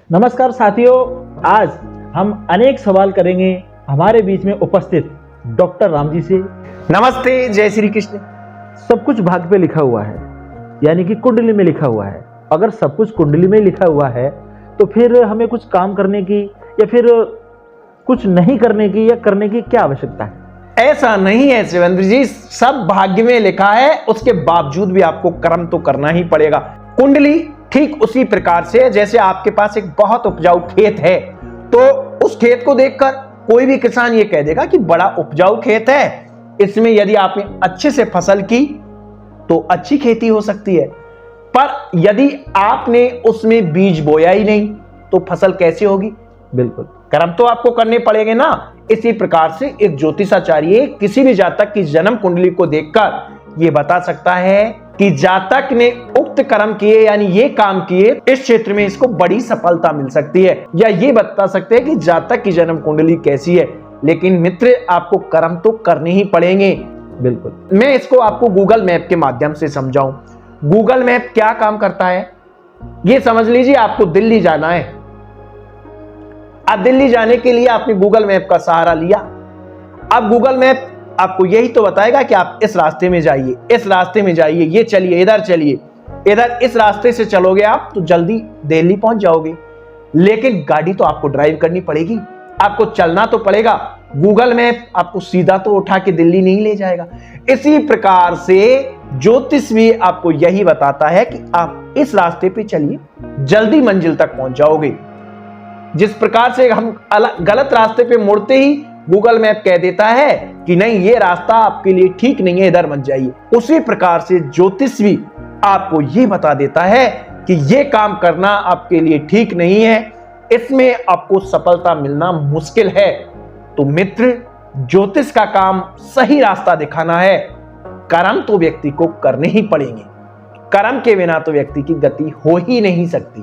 नमस्कार साथियों, आज हम अनेक सवाल करेंगे हमारे बीच में उपस्थित डॉक्टर राम जी से। नमस्ते, जय श्री कृष्ण। सब कुछ भाग्य पे लिखा हुआ है, यानी कि कुंडली में लिखा हुआ है। अगर सब कुछ कुंडली में लिखा हुआ है तो फिर हमें कुछ काम करने की या फिर कुछ नहीं करने की या करने की क्या आवश्यकता है? ऐसा नहीं है शिवेंद्र जी, सब भाग्य में लिखा है, उसके बावजूद भी आपको कर्म तो करना ही पड़ेगा। कुंडली ठीक उसी प्रकार से है जैसे आपके पास एक बहुत उपजाऊ खेत है, तो उस खेत को देखकर कोई भी किसान ये कह देगा कि बड़ा उपजाऊ खेत है, इसमें यदि आपने अच्छे से फसल की तो अच्छी खेती हो सकती है। पर यदि आपने उसमें बीज बोया ही नहीं तो फसल कैसे होगी? बिल्कुल, कर्म तो आपको करने पड़ेंगे ना। इसी प्रकार से एक ज्योतिषाचार्य किसी भी जातक की जन्म कुंडली को देखकर यह बता सकता है कि जातक ने उक्त कर्म किए, यानी ये काम किए, इस क्षेत्र में इसको बड़ी सफलता मिल सकती है, या ये बता सकते हैं कि जातक की जन्म कुंडली कैसी है। लेकिन मित्र, आपको कर्म तो करने ही पड़ेंगे। बिल्कुल। मैं इसको आपको गूगल मैप के माध्यम से समझाऊं। गूगल मैप क्या काम करता है ये समझ लीजिए। आपको दिल्ली जाना है, अब दिल्ली जाने के लिए आपने गूगल मैप का सहारा लिया। अब गूगल मैप आपको यही तो बताएगा कि आप इस रास्ते में जाइए, इस रास्ते में जाइए, ये चलिए, इधर चलिए, इधर इस रास्ते से चलोगे आप तो जल्दी दिल्ली पहुंच जाओगे। लेकिन गाड़ी तो आपको ड्राइव करनी पड़ेगी, आपको चलना तो पड़ेगा। गूगल मैप आपको सीधा तो उठा के दिल्ली नहीं ले जाएगा। इसी प्रकार से ज्योतिष भी आपको यही बताता है कि आप इस रास्ते पे चलिए, जल्दी मंजिल तक पहुंच जाओगे। जिस प्रकार से हम गलत रास्ते पे मुड़ते ही गूगल मैप कह देता है कि नहीं, ये रास्ता आपके लिए ठीक नहीं है, इधर मत जाइए, उसी प्रकार से ज्योतिष भी आपको ये बता देता है कि ये काम करना आपके लिए ठीक नहीं है, इसमें आपको सफलता मिलना मुश्किल है। तो मित्र, ज्योतिष का काम सही रास्ता दिखाना है। कर्म तो व्यक्ति को करने ही पड़ेंगे, कर्म के बिना तो व्यक्ति की गति हो ही नहीं सकती।